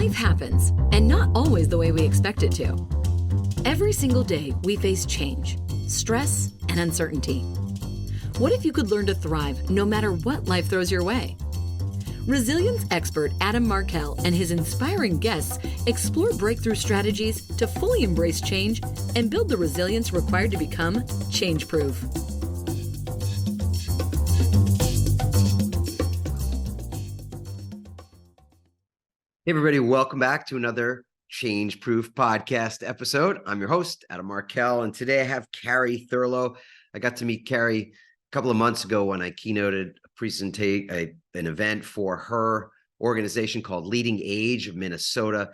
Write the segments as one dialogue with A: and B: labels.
A: Life happens, and not always the way we expect it to. Every single day, we face change, stress, and uncertainty. What if you could learn to thrive no matter what life throws your way? Resilience expert Adam Markell and his inspiring guests explore breakthrough strategies to fully embrace change and build the resilience required to become change-proof.
B: Hey everybody, welcome back to another Change Proof podcast episode. I'm your host, Adam Markell, and today I have Kari Thurlow. I got to meet Kari a couple of months ago when I keynoted an event for her organization called LeadingAge Minnesota.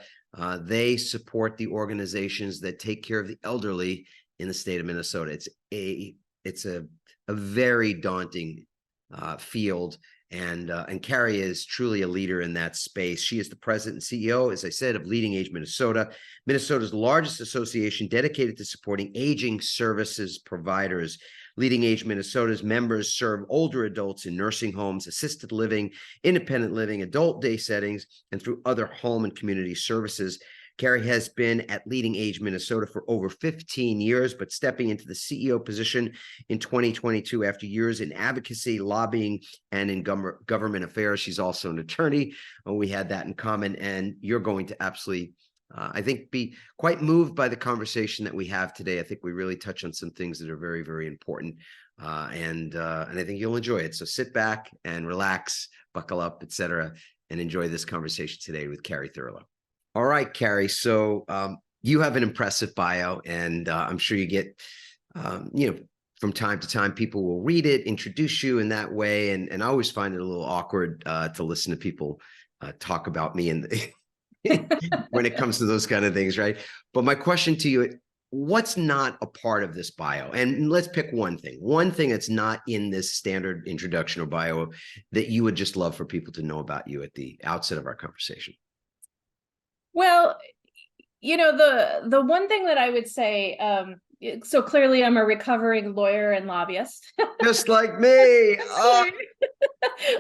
B: They support the organizations that take care of the elderly in the state of Minnesota. It's a very daunting field. And Kari is truly a leader in that space. She is the president and CEO, as I said, of LeadingAge Minnesota, Minnesota's largest association dedicated to supporting aging services providers. LeadingAge Minnesota's members serve older adults in nursing homes, assisted living, independent living, adult day settings, and through other home and community services. Kari has been at LeadingAge Minnesota for over 15 years, but stepping into the CEO position in 2022 after years in advocacy, lobbying, and in government affairs. She's also an attorney. We had that in common, and you're going to absolutely, I think, be quite moved by the conversation that we have today. I think we really touch on some things that are very, very important, and I think you'll enjoy it. So sit back and relax, buckle up, etc., and enjoy this conversation today with Kari Thurlow. All right, Kari. So you have an impressive bio, and I'm sure you get, from time to time, people will read it, introduce you in that way. And I always find it a little awkward to listen to people talk about me and when it comes to those kind of things, right? But my question to you, what's not a part of this bio? And let's pick one thing that's not in this standard introduction or bio that you would just love for people to know about you at the outset of our conversation.
C: Well, the one thing that I would say, so clearly I'm a recovering lawyer and lobbyist.
B: Just like me. Oh.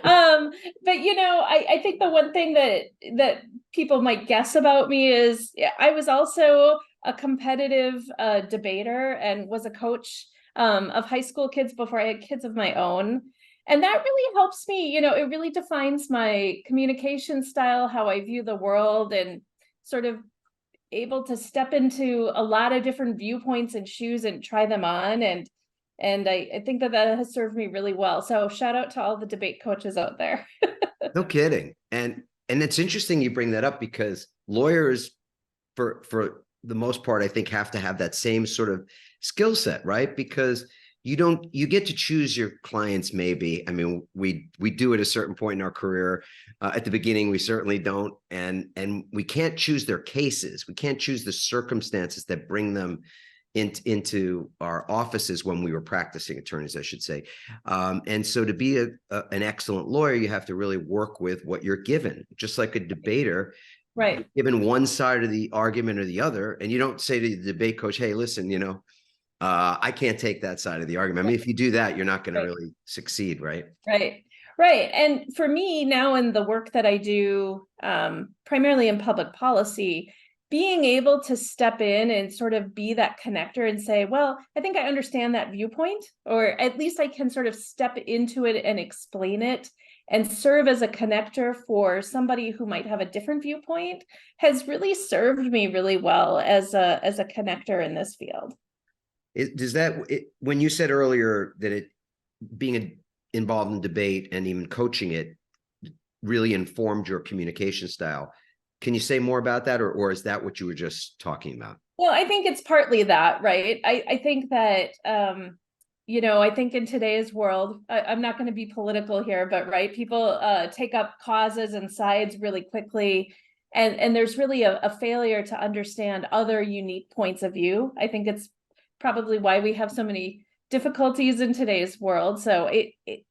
C: But, I think the one thing that people might guess about me is I was also a competitive debater and was a coach of high school kids before I had kids of my own. And that really helps me, it really defines my communication style, how I view the world, and sort of able to step into a lot of different viewpoints and shoes and try them on. And I think that has served me really well. So shout out to all the debate coaches out there.
B: No kidding. And it's interesting you bring that up, because lawyers, for the most part, I think have to have that same sort of skill set, right? Because you get to choose your clients, maybe. I mean, we do at a certain point in our career. At the beginning, we certainly don't. And we can't choose their cases. We can't choose the circumstances that bring them into our offices when we were practicing attorneys, I should say. And so to be an excellent lawyer, you have to really work with what you're given, just like a debater.
C: Right.
B: Given one side of the argument or the other, and you don't say to the debate coach, hey, listen, I can't take that side of the argument. I mean, if you do that, you're not going to really succeed, right?
C: Right. And for me now, in the work that I do, primarily in public policy, being able to step in and sort of be that connector and say, well, I think I understand that viewpoint, or at least I can sort of step into it and explain it and serve as a connector for somebody who might have a different viewpoint, has really served me really well as a connector in this field.
B: When you said earlier that being involved in debate and even coaching it really informed your communication style, can you say more about that, or is that what you were just talking about?
C: Well, I think it's partly that, right? I think that, I think in today's world, I'm not going to be political here, but right, people take up causes and sides really quickly. And there's really a failure to understand other unique points of view. I think it's probably why we have so many difficulties in today's world. So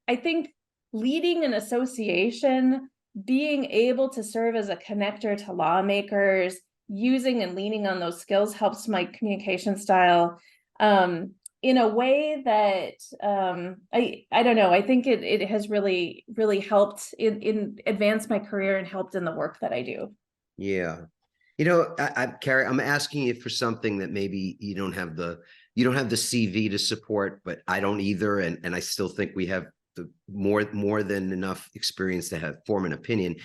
C: I think leading an association, being able to serve as a connector to lawmakers, using and leaning on those skills helps my communication style in a way that I don't know. I think it has really helped in advance my career and helped in the work that I do.
B: Yeah. Kari, I'm asking you for something that maybe you don't have the CV to support, but I don't either. And I still think we have the more than enough experience to form an opinion.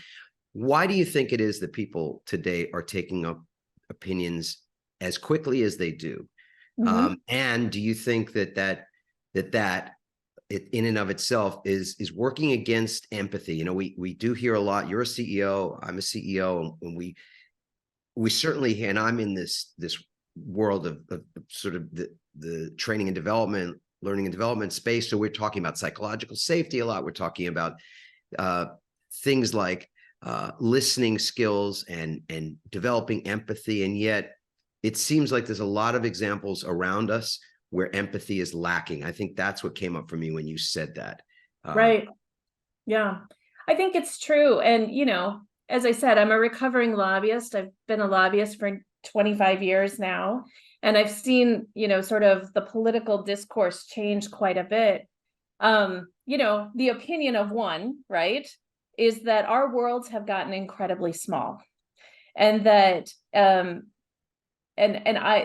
B: Why do you think it is that people today are taking up opinions as quickly as they do? And do you think that it in and of itself is working against empathy? We do hear a lot. You're a CEO, I'm a CEO, and we certainly, and I'm in this world of sort of the training and development, learning and development space. So we're talking about psychological safety a lot. We're talking about things like listening skills and developing empathy. And yet it seems like there's a lot of examples around us where empathy is lacking. I think that's what came up for me when you said that.
C: Right. Yeah, I think it's true. And, as I said, I'm a recovering lobbyist. I've been a lobbyist for 25 years now. And I've seen, sort of the political discourse change quite a bit. The opinion of one, right, is that our worlds have gotten incredibly small. And that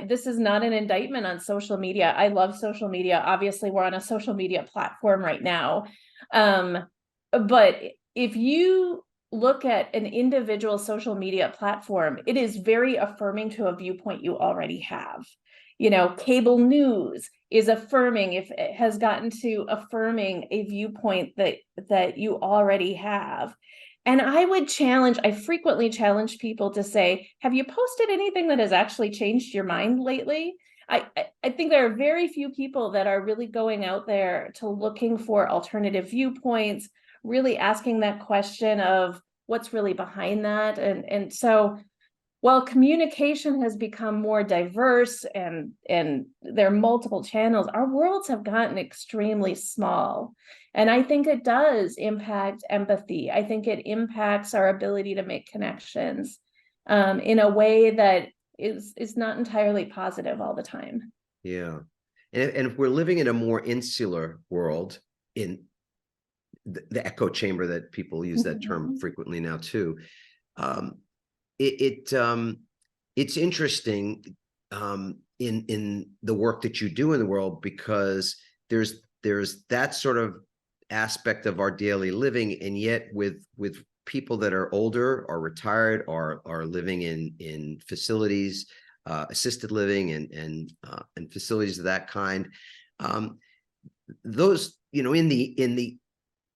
C: this is not an indictment on social media. I love social media. Obviously, we're on a social media platform right now. But if you look at an individual social media platform, it is very affirming to a viewpoint you already have. Cable news is affirming, if it has gotten to affirming a viewpoint that you already have. And I frequently challenge people to say, have you posted anything that has actually changed your mind lately? I think there are very few people that are really going out there to looking for alternative viewpoints, really asking that question of what's really behind that. And so while communication has become more diverse and there are multiple channels, our worlds have gotten extremely small. And I think it does impact empathy. I think it impacts our ability to make connections in a way that is not entirely positive all the time.
B: Yeah. And if we're living in a more insular world, in the echo chamber, that people use that term frequently now too, it's interesting in the work that you do in the world, because there's that sort of aspect of our daily living, and yet with people that are older or retired or are living in facilities, assisted living and facilities of that kind, those, in the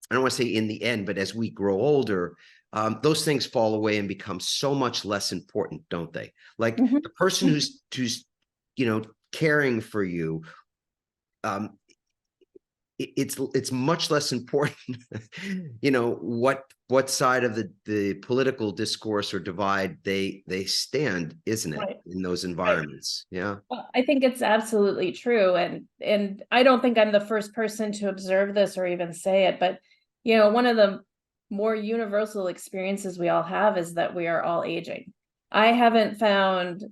B: I don't want to say in the end, but as we grow older, those things fall away and become so much less important, don't they? Like the person who's caring for you, it's much less important, what side of the political discourse or divide they stand, isn't it? Right. In those environments. Right. Yeah.
C: Well, I think it's absolutely true. And I don't think I'm the first person to observe this or even say it, but one of the more universal experiences we all have is that we are all aging. I haven't found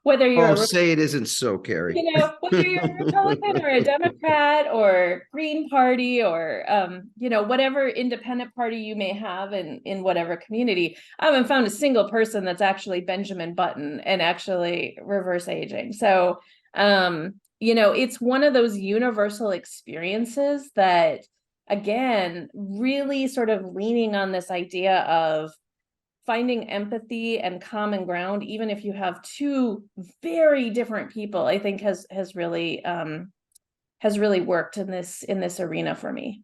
C: whether you're
B: say it isn't so, Kari.
C: Whether you're a Republican or a Democrat or Green Party or whatever independent party you may have in whatever community, I haven't found a single person that's actually Benjamin Button and actually reverse aging. So it's one of those universal experiences that, again, really sort of leaning on this idea of finding empathy and common ground, even if you have two very different people, I think has really worked in this arena for me.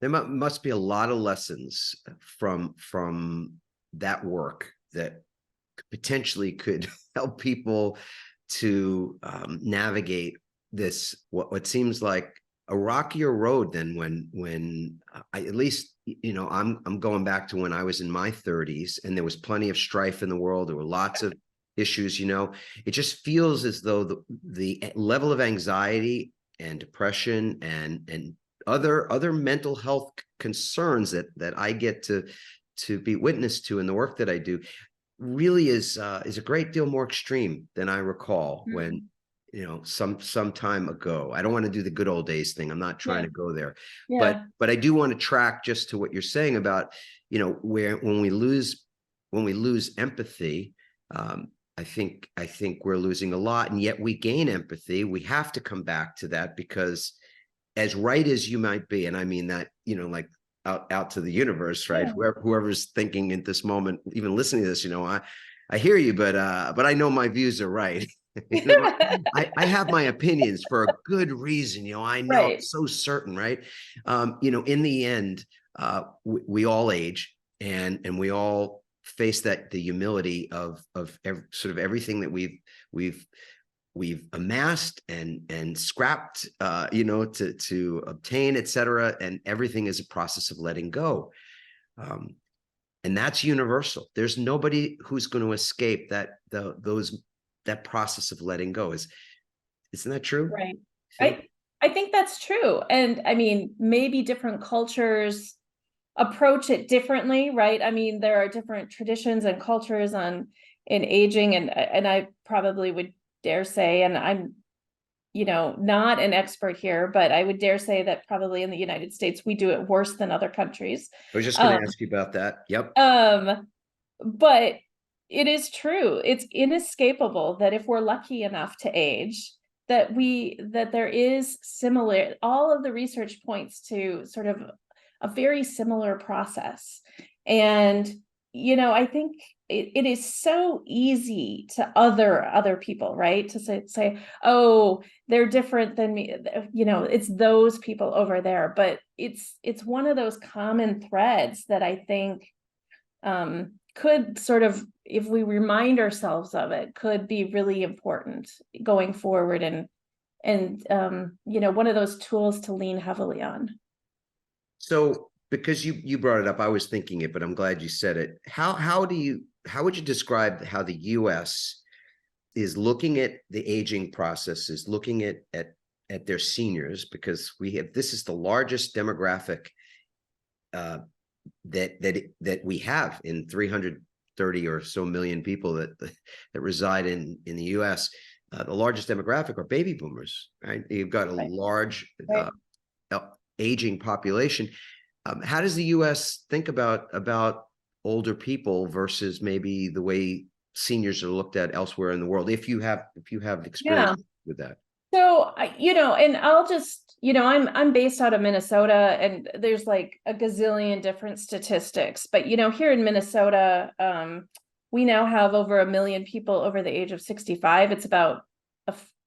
B: There must be a lot of lessons from that work that potentially could help people to navigate this what seems like a rockier road than when I, at least, I'm going back to when I was in my 30s and there was plenty of strife in the world. There were lots of issues, it just feels as though the level of anxiety and depression and other mental health concerns that I get to be witness to in the work that I do really is a great deal more extreme than I recall when some time ago. I don't want to do the good old days thing. I'm not trying to go there, but I do want to track just to what you're saying about, when we lose when we lose empathy, I think we're losing a lot, and yet we gain empathy. We have to come back to that, because as right as you might be, and I mean that, like out to the universe, right?
C: Yeah.
B: Whoever's thinking at this moment, even listening to this, I hear you, but I know my views are right. I have my opinions for a good reason. I know I'm
C: Right.
B: so certain, right? In the end, we all age, and we all face the humility of sort of everything that we've amassed and scrapped, to obtain, etc. And everything is a process of letting go. And that's universal. There's nobody who's going to escape that process of letting go. Isn't that true?
C: Right. I think that's true. And I mean, maybe different cultures approach it differently, right? I mean, there are different traditions and cultures in aging, and I probably would dare say, and I'm not an expert here, but I would dare say that probably in the United States we do it worse than other countries.
B: I was just going to ask you about that. Yep.
C: But it is true. It's inescapable that if we're lucky enough to age, that there is similar, all of the research points to sort of a very similar process. And, I think it is so easy to other people, right? To say, oh, they're different than me. It's those people over there. But it's one of those common threads that I think could sort of, if we remind ourselves of it, could be really important going forward, and one of those tools to lean heavily on.
B: So, because you brought it up, I was thinking it, but I'm glad you said it. How would you describe how the U.S. is looking at the aging process, is looking at their seniors, because this is the largest demographic that we have in 330 or so million people that reside in the U.S. The largest demographic are baby boomers, right? You've got a large aging population. How does the U.S. think about older people versus maybe the way seniors are looked at elsewhere in the world? If you have experience with that.
C: So, and I'll just, I'm based out of Minnesota, and there's like a gazillion different statistics, but, here in Minnesota, we now have over 1 million people over the age of 65. It's about,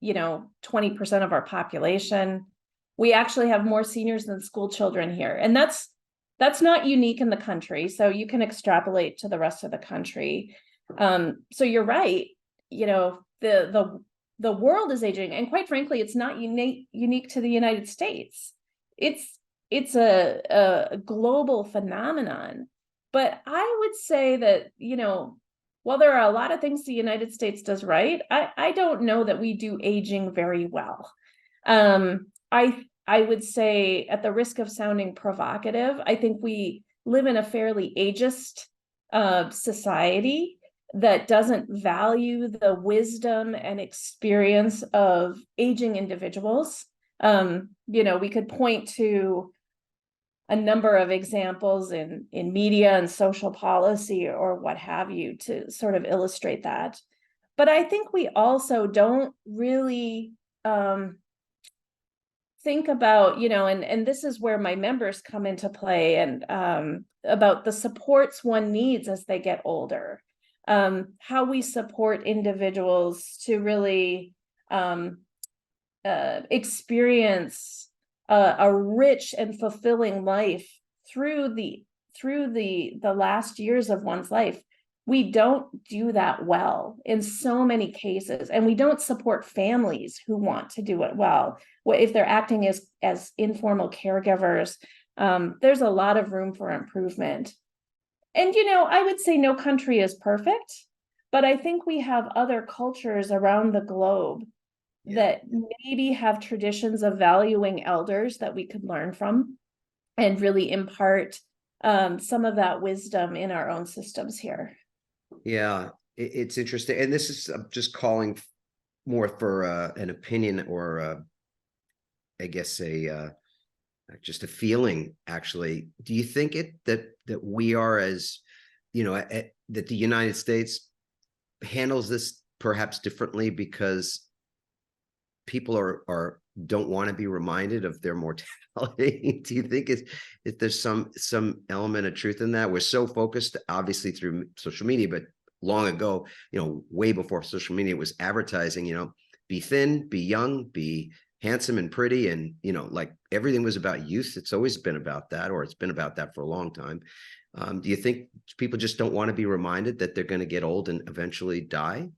C: 20% of our population. We actually have more seniors than school children here. And that's not unique in the country. So you can extrapolate to the rest of the country. So you're right. The world is aging, and quite frankly, it's not unique to the United States. It's a global phenomenon. But I would say that, while there are a lot of things the United States does right, I don't know that we do aging very well. I would say, at the risk of sounding provocative, I think we live in a fairly ageist society that doesn't value the wisdom and experience of aging individuals. We could point to a number of examples in media and social policy or what have you to sort of illustrate that. But I think we also don't really think about, and this is where my members come into play, and about the supports one needs as they get older. How we support individuals to really experience a rich and fulfilling life through the last years of one's life. We don't do that well in so many cases, and we don't support families who want to do it well. If they're acting as informal caregivers, there's a lot of room for improvement. And, I would say no country is perfect, but I think we have other cultures around the globe that maybe have traditions of valuing elders that we could learn from and really impart some of that wisdom in our own systems here.
B: Yeah, it's interesting. And this is just calling more for an opinion, or I guess just a feeling, actually. Do you think that we are as that the United States handles this perhaps differently because people don't want to be reminded of their mortality? Do you think if there's some element of truth in that? We're so focused, obviously, through social media, but long ago, way before social media, was advertising, be thin, be young, be handsome and pretty. And, like everything was about youth. It's always been about that, or it's been about that for a long time. Do you think people just don't want to be reminded that they're going to get old and eventually die?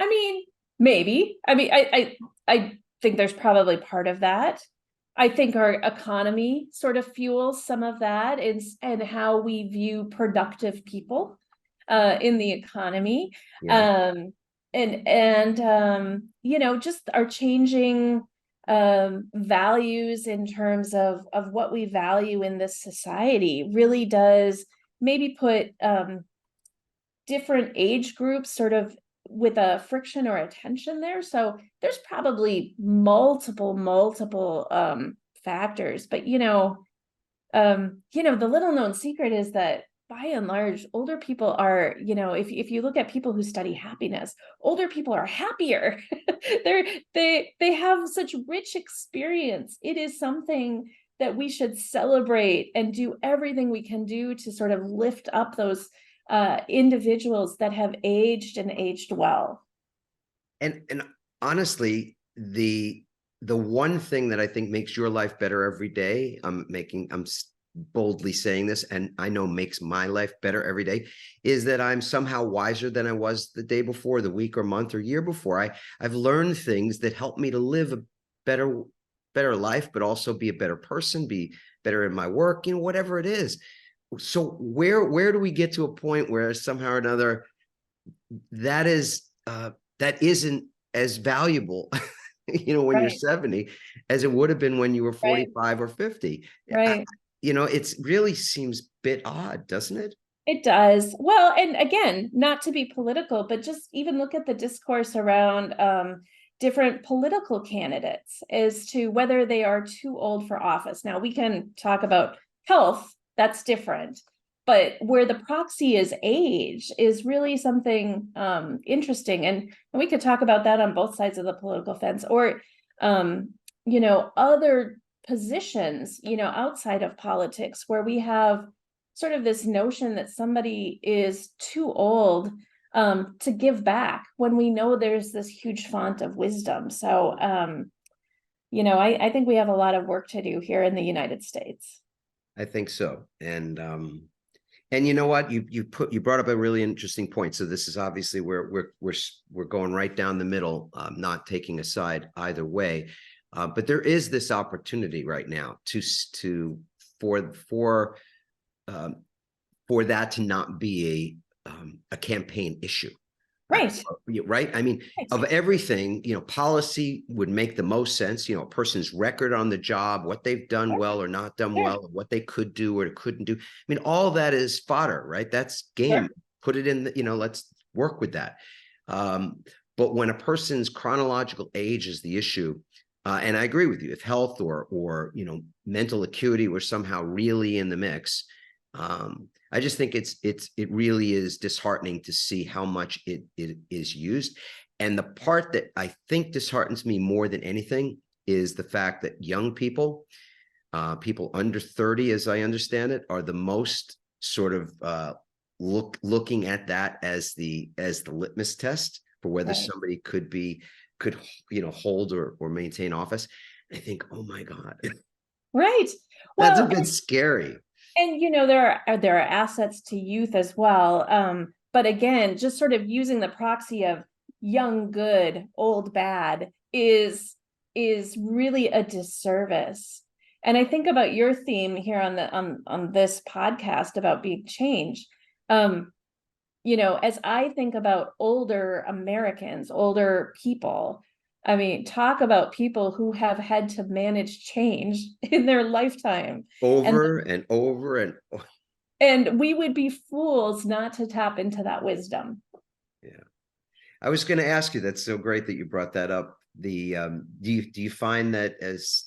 C: I mean, maybe. I mean, I think there's probably part of that. I think our economy sort of fuels some of that, and how we view productive people in the economy.
B: Yeah.
C: Just our changing values in terms of what we value in this society really does maybe put different age groups sort of with a friction or a tension there. So there's probably multiple factors, but the little known secret is that by and large, older people are, if you look at people who study happiness, older people are happier. they have such rich experience. It is something that we should celebrate and do everything we can do to sort of lift up those individuals that have aged and aged well.
B: And honestly, the one thing that I think makes your life better every day, I'm boldly saying this, and I know makes my life better every day, is that I'm somehow wiser than I was the day before, the week or month or year before. I've learned things that help me to live a better life, but also be a better person, be better in my work, whatever it is. So where do we get to a point where somehow or another that isn't as valuable when you're 70 as it would have been when you were 45 or 50?
C: Right.
B: It really seems a bit odd, doesn't it?
C: It does. Well, and again, not to be political, but just even look at the discourse around different political candidates as to whether they are too old for office. Now, we can talk about health, that's different. But where the proxy is age is really something interesting. And we could talk about that on both sides of the political fence, or, other positions, outside of politics, where we have sort of this notion that somebody is too old to give back when we know there's this huge font of wisdom. So, I think we have a lot of work to do here in the United States.
B: I think so. And you know what, you brought up a really interesting point. So this is obviously where we're going right down the middle, not taking a side either way. But there is this opportunity right now for that to not be a campaign issue.
C: Right.
B: Right. I mean, of everything, policy would make the most sense. A person's record on the job, what they've done well or not done well, what they could do or couldn't do. I mean, all that is fodder, right? That's game. Put it in let's work with that. But when a person's chronological age is the issue, and I agree with you, if health or mental acuity were somehow really in the mix, I just think it really is disheartening to see how much it is used. And the part that I think disheartens me more than anything is the fact that young people, people under 30, as I understand it, are the most sort of looking at that as the litmus test for whether somebody could hold or maintain office. I think, oh my God.
C: Right.
B: Well, that's a bit scary.
C: And there are assets to youth as well. But again, just sort of using the proxy of young good, old bad is really a disservice. And I think about your theme here on this podcast about being changed. As I think about older Americans, older people, I mean, talk about people who have had to manage change in their lifetime.
B: Over and over.
C: And we would be fools not to tap into that wisdom.
B: Yeah. I was going to ask you, that's so great that you brought that up. Do you find that as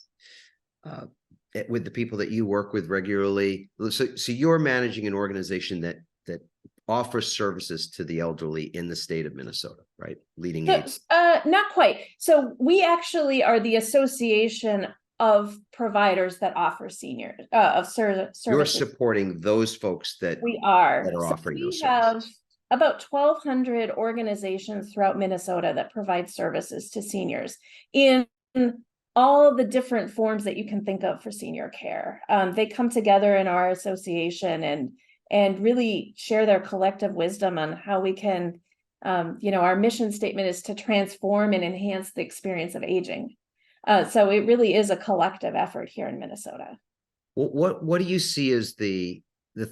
B: with the people that you work with regularly, so you're managing an organization that that offers services to the elderly in the state of Minnesota, right? Leading
C: So,
B: Age.
C: not quite. So we actually are the association of providers that offer senior services.
B: You're supporting those folks that
C: We are.
B: that are
C: So
B: offering
C: we
B: those
C: have
B: services.
C: about 1,200 organizations throughout Minnesota that provide services to seniors in all the different forms that you can think of for senior care. They come together in our association and really share their collective wisdom on how we can, our mission statement is to transform and enhance the experience of aging. So it really is a collective effort here in Minnesota.
B: What do you see as the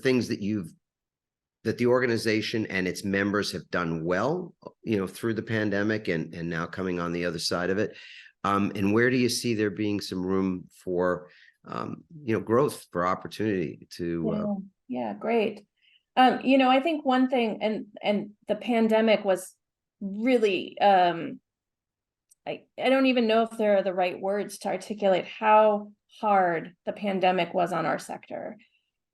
B: things that the organization and its members have done well, through the pandemic and now coming on the other side of it? And where do you see there being some room for, growth, for opportunity to?
C: Yeah, great. I think one thing, and the pandemic was really, I don't even know if there are the right words to articulate how hard the pandemic was on our sector.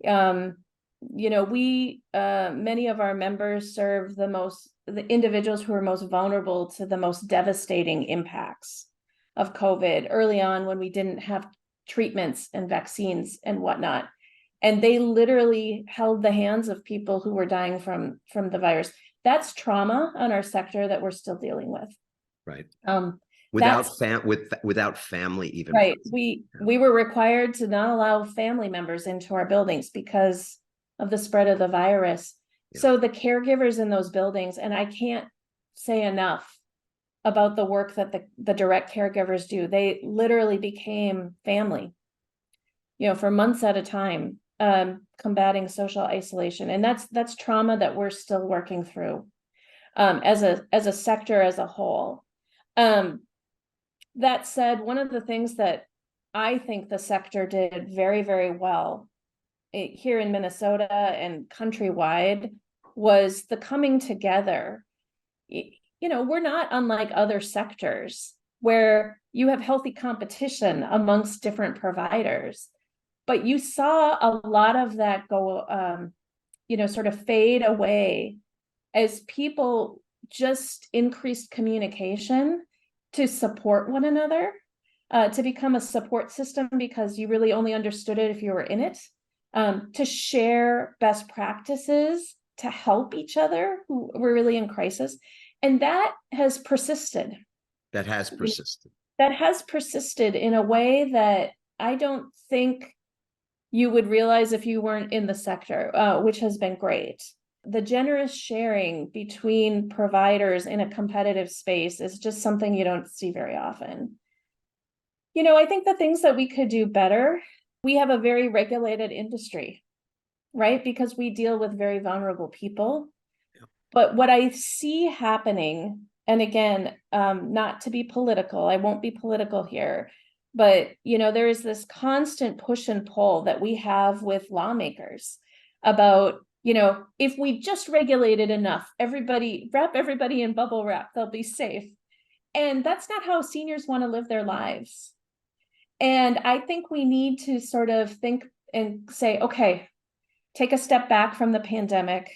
C: We many of our members serve the individuals who are most vulnerable to the most devastating impacts of COVID early on, when we didn't have treatments and vaccines and whatnot. And they literally held the hands of people who were dying from the virus. That's trauma on our sector that we're still dealing with.
B: Right.
C: Without
B: family even.
C: Right. We were required to not allow family members into our buildings because of the spread of the virus.
B: Yeah.
C: So the caregivers in those buildings, and I can't say enough about the work that the direct caregivers do. They literally became family, for months at a time, combating social isolation. And that's trauma that we're still working through, as a sector as a whole. That said, one of the things that I think the sector did very, very well here in Minnesota and countrywide was the coming together. We're not unlike other sectors where you have healthy competition amongst different providers, but you saw a lot of that go, sort of fade away as people just increased communication to support one another, to become a support system, because you really only understood it if you were in it, to share best practices, to help each other who were really in crisis. And that has persisted. That has persisted in a way that I don't think you would realize if you weren't in the sector, which has been great. The generous sharing between providers in a competitive space is just something you don't see very often. I think the things that we could do better, we have a very regulated industry, right? Because we deal with very vulnerable people. Yeah. But what I see happening, and again, not to be political, I won't be political here, but, there is this constant push and pull that we have with lawmakers about, if we just regulate it enough, wrap everybody in bubble wrap, they'll be safe. And that's not how seniors want to live their lives. And I think we need to sort of think and say, okay, take a step back from the pandemic.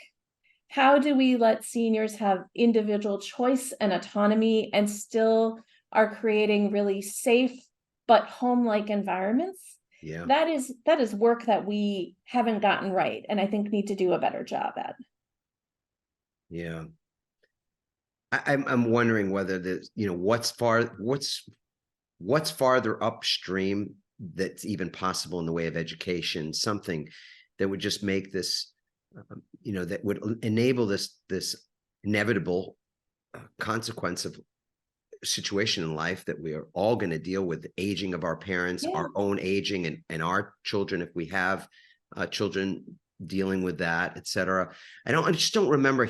C: How do we let seniors have individual choice and autonomy and still are creating really safe but home-like environments? Yeah. That is work that we haven't gotten right, and I think need to do a better job at.
B: Yeah. I'm wondering whether there's, what's farther upstream that's even possible in the way of education, something that would just make this, that would enable this inevitable consequence of situation in life that we are all going to deal with, the aging of our parents, yeah, our own aging, and our children, if we have children dealing with that, etc. I just don't remember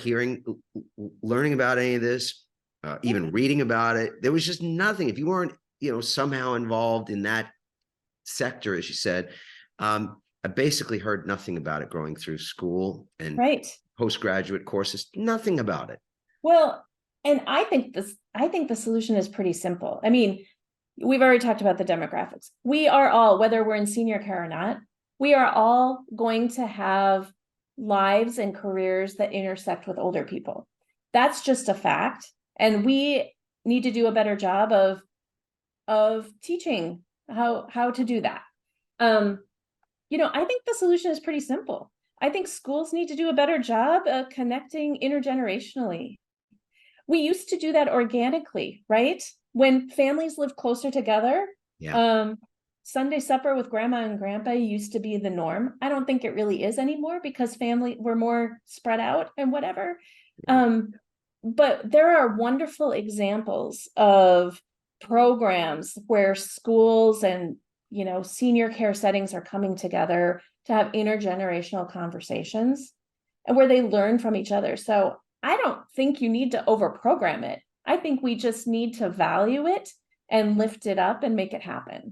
B: learning about any of this, even reading about it. There was just nothing. If you weren't, somehow involved in that sector, as you said, I basically heard nothing about it growing through school and postgraduate courses, nothing about it.
C: Well, and I think the solution is pretty simple. I mean, we've already talked about the demographics. We are all, whether we're in senior care or not, we are all going to have lives and careers that intersect with older people. That's just a fact. And we need to do a better job of teaching how to do that. I think the solution is pretty simple. I think schools need to do a better job of connecting intergenerationally. We used to do that organically, right? When families lived closer together, Sunday supper with grandma and grandpa used to be the norm. I don't think it really is anymore because we're more spread out and whatever. But there are wonderful examples of programs where schools and senior care settings are coming together to have intergenerational conversations and where they learn from each other. So I don't think you need to overprogram it. I think we just need to value it and lift it up and make it happen.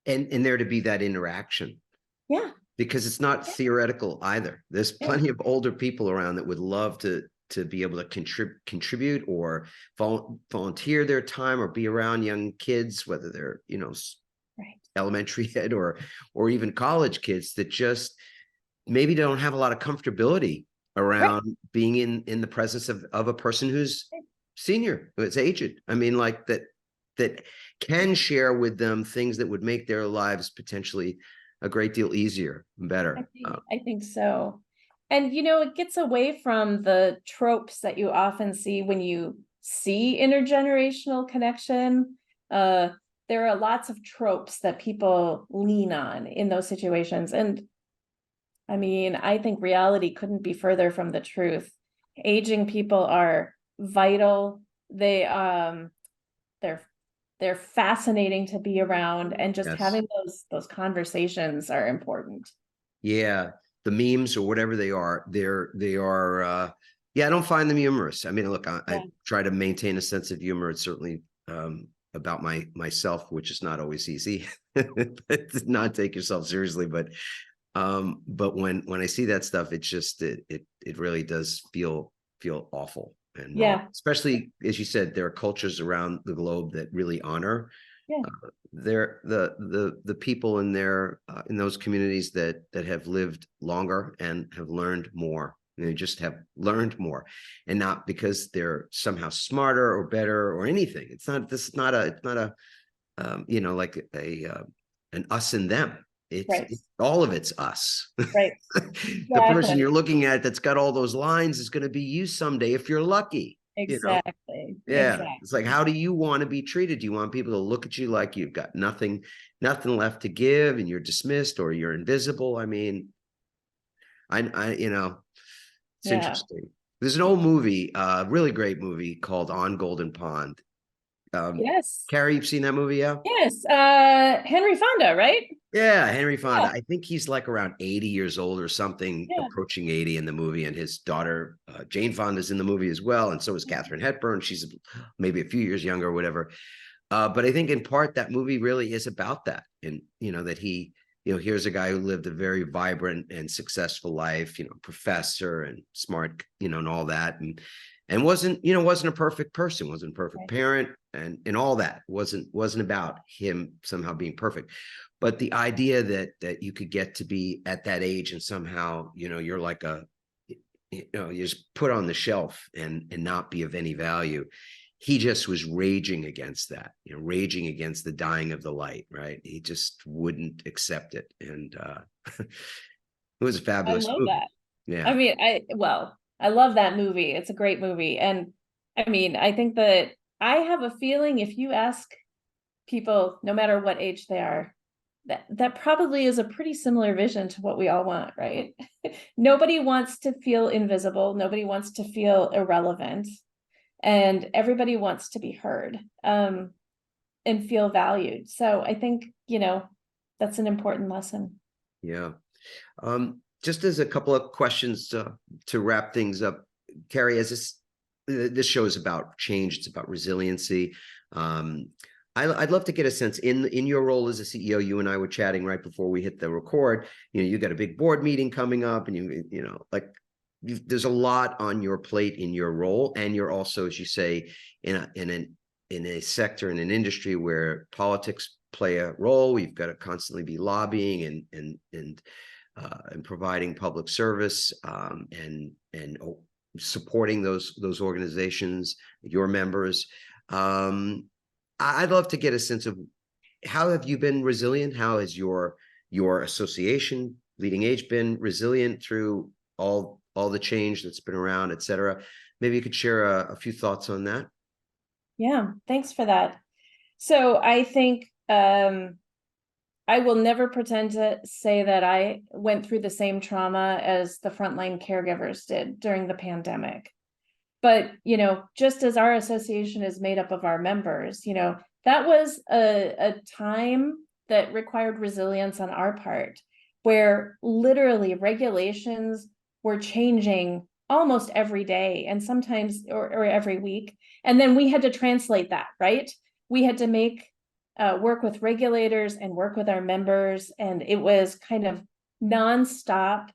B: And there to be that interaction.
C: Yeah.
B: Because it's not theoretical either. There's plenty of older people around that would love to be able to contribute or volunteer their time or be around young kids, whether they're, elementary ed or even college kids that just maybe don't have a lot of comfortability around being in the presence of a person who's senior, who's aged. I mean, like that can share with them things that would make their lives potentially a great deal easier and better.
C: I think so. And, it gets away from the tropes that you often see when you see intergenerational connection. There are lots of tropes that people lean on in those situations. And I mean, I think reality couldn't be further from the truth. Aging people are vital. They're fascinating to be around, and just having those conversations are important.
B: Yeah. The memes or whatever they are, they are, I don't find them humorous. I mean, look, I try to maintain a sense of humor. It's certainly, about myself, which is not always easy, not take yourself seriously, but when I see that stuff, it's just, it really does feel awful. And especially as you said, there are cultures around the globe that really honor the people in in those communities that have lived longer and have learned more. They just have learned more, and not because they're somehow smarter or better or anything. It's not like an us and them. It's all of it's us.
C: Right.
B: The person you're looking at that's got all those lines is going to be you someday if you're lucky.
C: Exactly.
B: Yeah.
C: Exactly.
B: It's like, how do you want to be treated? Do you want people to look at you like you've got nothing left to give and you're dismissed or you're invisible? I mean, it's interesting. There's an old movie, really great movie called On Golden Pond.
C: Yes.
B: Kari, you've seen that movie, yeah?
C: Yes. Henry Fonda, right?
B: Yeah, Henry Fonda. I think he's like around 80 years old or something, approaching 80 in the movie. And his daughter, Jane Fonda's in the movie as well. And so is Katharine Hepburn. She's maybe a few years younger or whatever. But I think in part that movie really is about that. And, that he, here's a guy who lived a very vibrant and successful life, professor and smart, and all that. And wasn't a perfect person, wasn't a perfect parent and all that wasn't about him somehow being perfect. But the idea that you could get to be at that age and somehow, you're like you're just put on the shelf and not be of any value. He just was raging against that, raging against the dying of the light, right? He just wouldn't accept it. And it was a fabulous movie.
C: That.
B: Yeah.
C: I mean, I love that movie. It's a great movie. And I mean, I think that I have a feeling if you ask people, no matter what age they are, that probably is a pretty similar vision to what we all want, right? Nobody wants to feel invisible. Nobody wants to feel irrelevant. And everybody wants to be heard and feel valued. So I think, that's an important lesson.
B: Yeah. Just as a couple of questions to wrap things up, Kari, as this show is about change, it's about resiliency. I'd love to get a sense in your role as a CEO. You and I were chatting right before we hit the record. You got a big board meeting coming up, and there's a lot on your plate in your role, and you're also, as you say, in a sector, in an industry where politics play a role. You've got to constantly be lobbying and and providing public service, and supporting those organizations, your members. I'd love to get a sense of how have you been resilient? How has your association, LeadingAge, been resilient through all the change that's been around, et cetera? Maybe you could share a few thoughts on that.
C: Yeah, thanks for that. So I think I will never pretend to say that I went through the same trauma as the frontline caregivers did during the pandemic. But, just as our association is made up of our members, that was a time that required resilience on our part, where literally regulations were changing almost every day, and sometimes or every week. And then we had to translate that, right? We had to work with regulators and work with our members. And it was kind of nonstop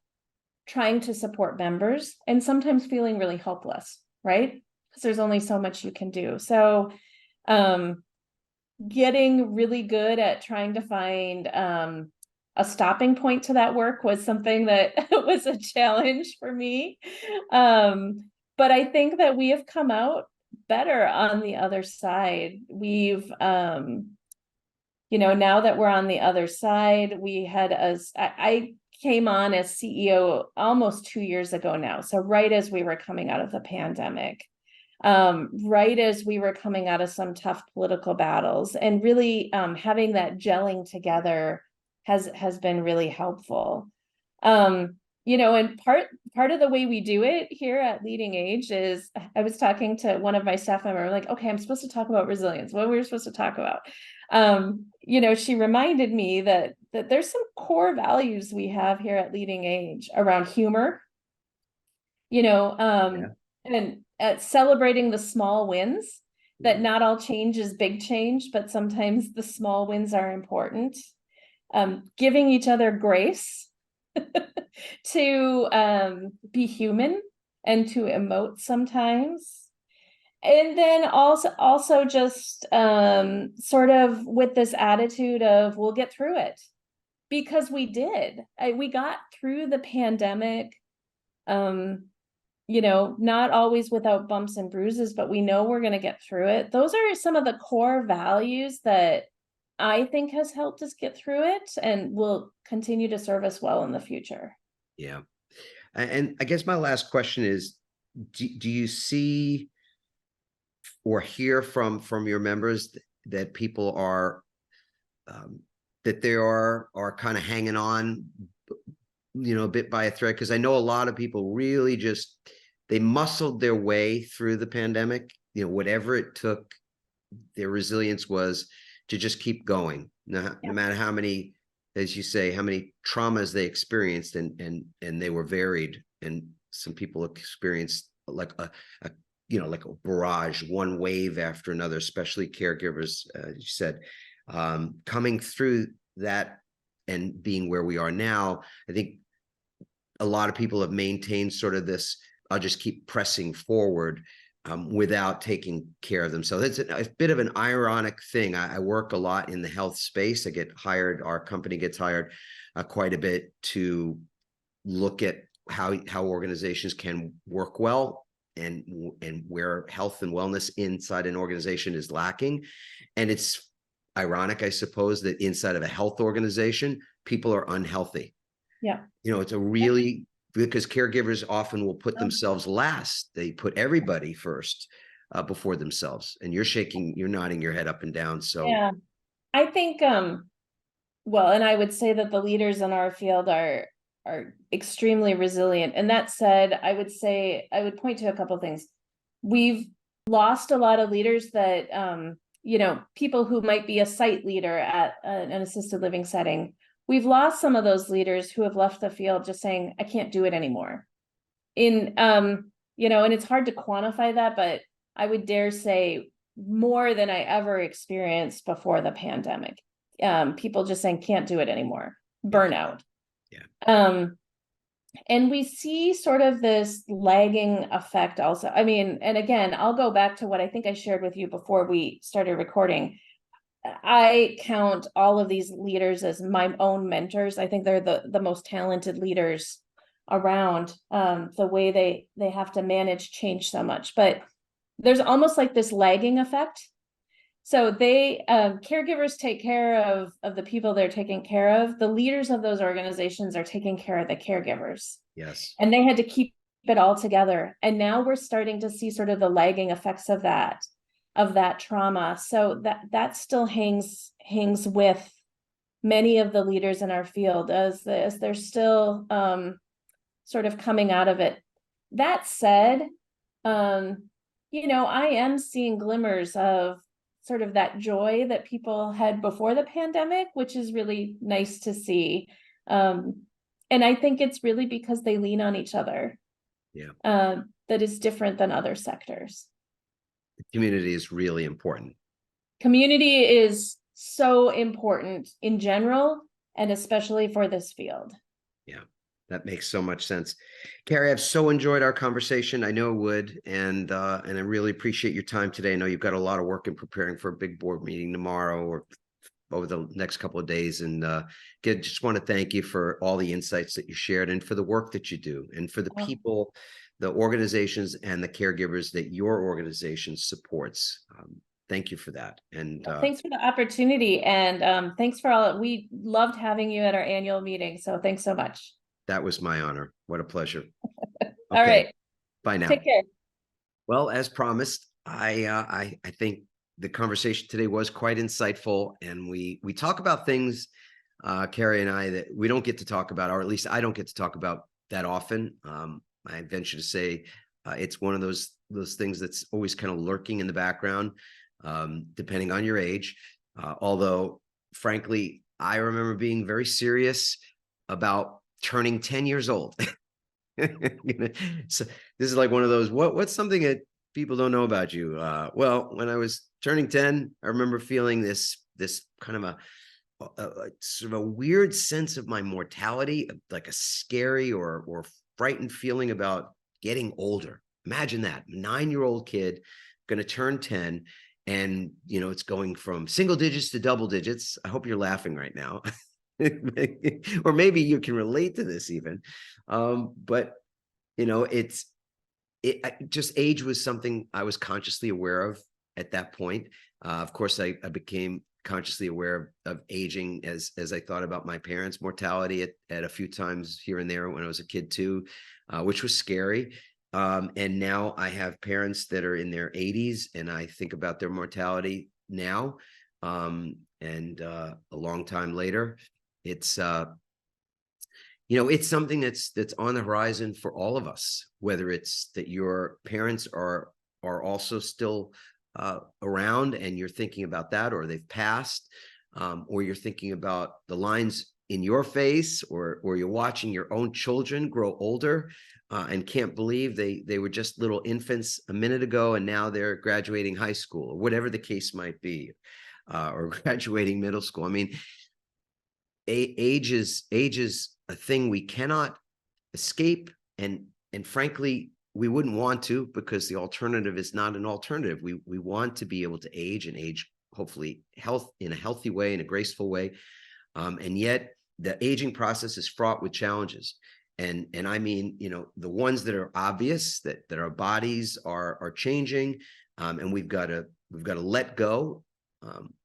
C: trying to support members and sometimes feeling really helpless, right? Because there's only so much you can do. So getting really good at trying to find a stopping point to that work was something that was a challenge for me. But I think that we have come out better on the other side. We've, now that we're on the other side, I came on as CEO almost 2 years ago now. So right as we were coming out of the pandemic, right as we were coming out of some tough political battles, and really having that gelling together has been really helpful. And part of the way we do it here at LeadingAge is, I was talking to one of my staff members, like, okay, I'm supposed to talk about resilience. What were we supposed to talk about? She reminded me that there's some core values we have here at LeadingAge around humor, and at celebrating the small wins, that not all change is big change, but sometimes the small wins are important. Giving each other grace to be human and to emote sometimes. And then also just sort of with this attitude of, we'll get through it, because we did. We got through the pandemic, not always without bumps and bruises, but we know we're going to get through it. Those are some of the core values that I think has helped us get through it and will continue to serve us well in the future.
B: Yeah. And I guess my last question is, do you see or hear from your members that people are that they are kind of hanging on, a bit by a thread? Because I know a lot of people really they muscled their way through the pandemic, whatever it took. Their resilience was to just keep going, no matter how many, as you say, how many traumas they experienced, and they were varied. And some people experienced like a barrage, one wave after another, especially caregivers, you said, coming through that and being where we are now. I think a lot of people have maintained sort of this, I'll just keep pressing forward, without taking care of themselves. It's a bit of an ironic thing. I work a lot in the health space. Our company gets hired quite a bit to look at how organizations can work well, and where health and wellness inside an organization is lacking. And it's ironic, I suppose, that inside of a health organization, people are unhealthy.
C: Yeah.
B: It's a really, because caregivers often will put themselves last. They put everybody first before themselves. And you're nodding your head up and down. So
C: yeah, I think, well, and I would say that the leaders in our field are extremely resilient. And that said, I would point to a couple of things. We've lost a lot of leaders that, people who might be a site leader at an assisted living setting. We've lost some of those leaders who have left the field just saying, I can't do it anymore. And it's hard to quantify that, but I would dare say more than I ever experienced before the pandemic. People just saying, can't do it anymore. Burnout. Yeah. And we see sort of this lagging effect also. I mean, and again, I'll go back to what I think I shared with you before we started recording. I count all of these leaders as my own mentors. I think they're the most talented leaders around. The way they have to manage change so much, but there's almost like this lagging effect. So they caregivers take care of the people they're taking care of. The leaders of those organizations are taking care of the caregivers.
B: Yes.
C: And they had to keep it all together. And now we're starting to see sort of the lagging effects of that trauma. So that still hangs with many of the leaders in our field as they're still sort of coming out of it. That said, I am seeing glimmers of sort of that joy that people had before the pandemic, which is really nice to see. And I think it's really because they lean on each other.
B: Yeah.
C: That is different than other sectors.
B: The community is really important.
C: Community is so important in general, and especially for this field.
B: Yeah, that makes so much sense. Kari, I've so enjoyed our conversation. I know it would, and I really appreciate your time today. I know you've got a lot of work in preparing for a big board meeting tomorrow or over the next couple of days. And just want to thank you for all the insights that you shared and for the work that you do and for the people, the organizations and the caregivers that your organization supports. Thank you for that. And
C: thanks for the opportunity. And thanks for all. We loved having you at our annual meeting. So thanks so much.
B: That was my honor. What a pleasure. Okay.
C: All right.
B: Bye now.
C: Take care.
B: Well, as promised, I think the conversation today was quite insightful, and we talk about things, Kari and I, that we don't get to talk about, or at least I don't get to talk about that often. I venture to say it's one of those things that's always kind of lurking in the background, depending on your age. Although, frankly, I remember being very serious about turning 10 years old. So this is like one of those, what's something that people don't know about you? Well, when I was turning 10, I remember feeling this kind of a sort of a weird sense of my mortality, like a scary or frightened feeling about getting older. Imagine that, 9-year-old kid going to turn 10, and it's going from single digits to double digits. I hope you're laughing right now. Or maybe you can relate to this even. But just age was something I was consciously aware of at that point. Of course, I became consciously aware of aging as I thought about my parents' mortality at a few times here and there when I was a kid too, which was scary. And now I have parents that are in their 80s, and I think about their mortality now. And a long time later, it's it's something that's on the horizon for all of us, whether it's that your parents are also still around and you're thinking about that, or they've passed, or you're thinking about the lines in your face, or you're watching your own children grow older and can't believe they were just little infants a minute ago and now they're graduating high school, or whatever the case might be, or graduating middle school. I mean, age is a thing we cannot escape, and frankly, we wouldn't want to, because the alternative is not an alternative. We want to be able to age, and age hopefully in a healthy way, in a graceful way, and yet the aging process is fraught with challenges. And I mean, the ones that are obvious, that our bodies are changing, and we've got to let go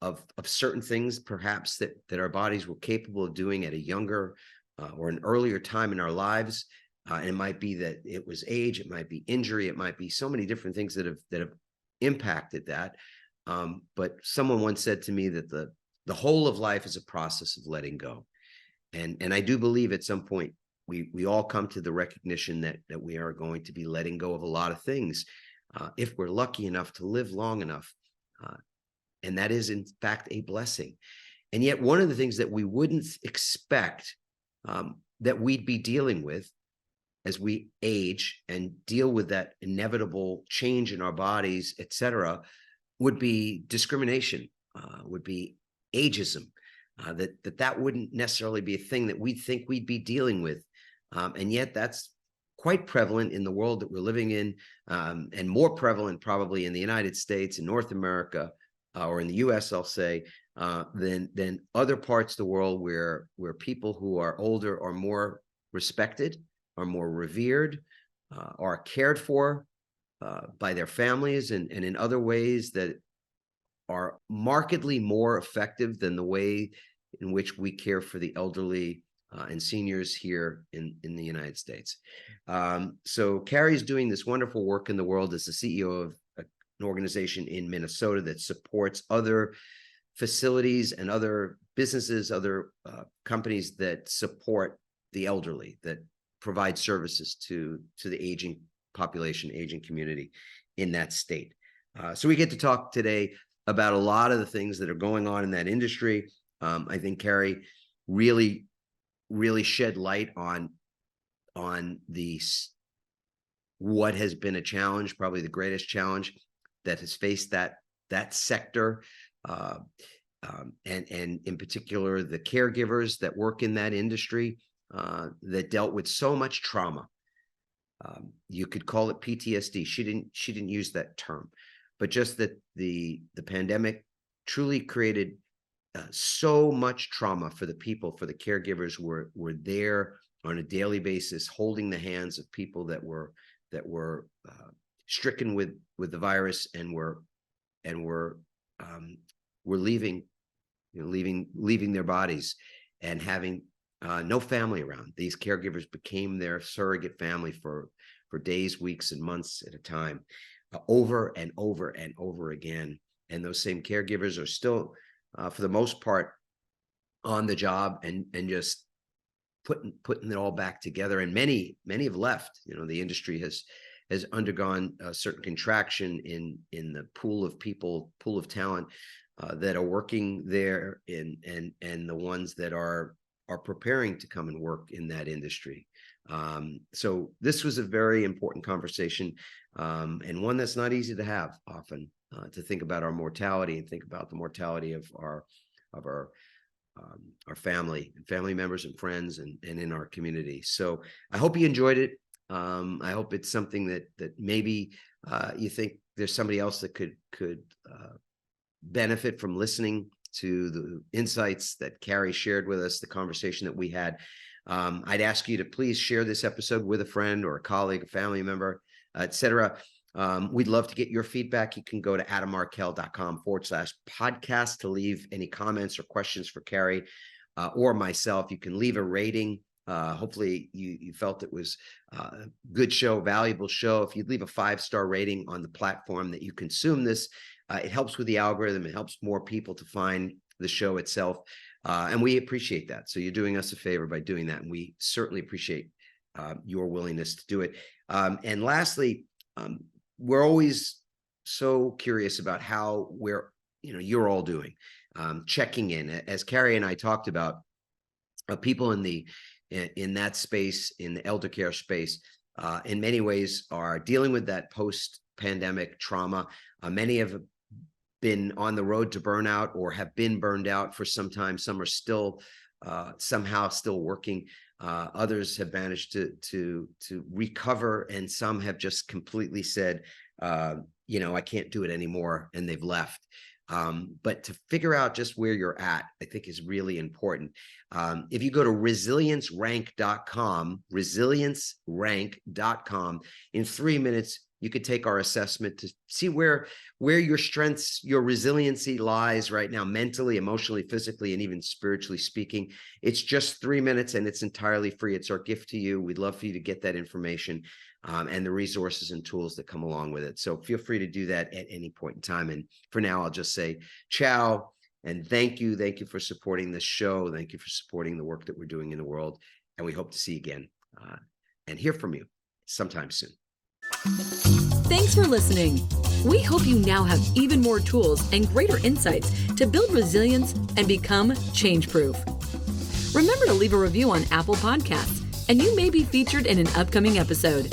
B: of certain things, perhaps that our bodies were capable of doing at a younger or an earlier time in our lives. And it might be that it was age, it might be injury, it might be so many different things that have impacted that. But someone once said to me that the whole of life is a process of letting go. And I do believe at some point we all come to the recognition that we are going to be letting go of a lot of things if we're lucky enough to live long enough. And that is, in fact, a blessing. And yet one of the things that we wouldn't expect that we'd be dealing with as we age and deal with that inevitable change in our bodies, et cetera, would be discrimination, would be ageism, that wouldn't necessarily be a thing that we'd think we'd be dealing with. And yet that's quite prevalent in the world that we're living in, and more prevalent probably in the United States and North America, or in the US, I'll say, than other parts of the world where people who are older are more respected, are more revered, are cared for by their families, and in other ways that are markedly more effective than the way in which we care for the elderly and seniors here in the United States. So Kari's doing this wonderful work in the world as the CEO of an organization in Minnesota that supports other facilities and other businesses, other companies that support the elderly, that provide services to the aging population, aging community in that state. So we get to talk today about a lot of the things that are going on in that industry. I think Kari really shed light on what has been a challenge, probably the greatest challenge that has faced that sector, and in particular the caregivers that work in that industry that dealt with so much trauma. You could call it PTSD. She didn't use that term, but just that the pandemic truly created so much trauma for the people, for the caregivers were there on a daily basis, holding the hands of people that were stricken with the virus and were leaving their bodies and having no family around. These caregivers became their surrogate family for days, weeks, and months at a time, over and over and over again. And those same caregivers are still, for the most part, on the job and just putting it all back together. And many have left. The industry has undergone a certain contraction in the pool of people, pool of talent that are working there, and the ones that are preparing to come and work in that industry. So this was a very important conversation, and one that's not easy to have often, to think about our mortality and think about the mortality of our family members and friends and in our community. So I hope you enjoyed it. I hope it's something that maybe you think there's somebody else that could benefit from listening to the insights that Kari shared with us, the conversation that we had. I'd ask you to please share this episode with a friend or a colleague, a family member, etc. We'd love to get your feedback. You can go to adammarkel.com/podcast to leave any comments or questions for Kari or myself. You can leave a rating. Hopefully you felt it was a good show, valuable show. If you'd leave a 5-star rating on the platform that you consume this, it helps with the algorithm. It helps more people to find the show itself. And we appreciate that. So you're doing us a favor by doing that. And we certainly appreciate your willingness to do it. And lastly, we're always so curious about how you're all doing, checking in. As Kari and I talked about, people in that space, in the elder care space, in many ways are dealing with that post-pandemic trauma. Many have been on the road to burnout or have been burned out for some time. Some are still somehow still working. Others have managed to recover, and some have just completely said, I can't do it anymore, and they've left. But to figure out just where you're at, I think is really important. If you go to resiliencerank.com, in 3 minutes, you could take our assessment to see where your strengths, your resiliency lies right now, mentally, emotionally, physically, and even spiritually speaking. It's just 3 minutes, and it's entirely free. It's our gift to you. We'd love for you to get that information and the resources and tools that come along with it. So feel free to do that at any point in time. And for now, I'll just say ciao and thank you. Thank you for supporting this show. Thank you for supporting the work that we're doing in the world. And we hope to see you again and hear from you sometime soon.
A: Thanks for listening. We hope you now have even more tools and greater insights to build resilience and become change-proof. Remember to leave a review on Apple Podcasts, and you may be featured in an upcoming episode.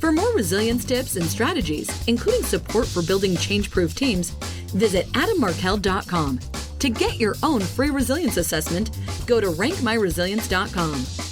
A: For more resilience tips and strategies, including support for building change-proof teams, visit adammarkel.com. To get your own free resilience assessment, go to rankmyresilience.com.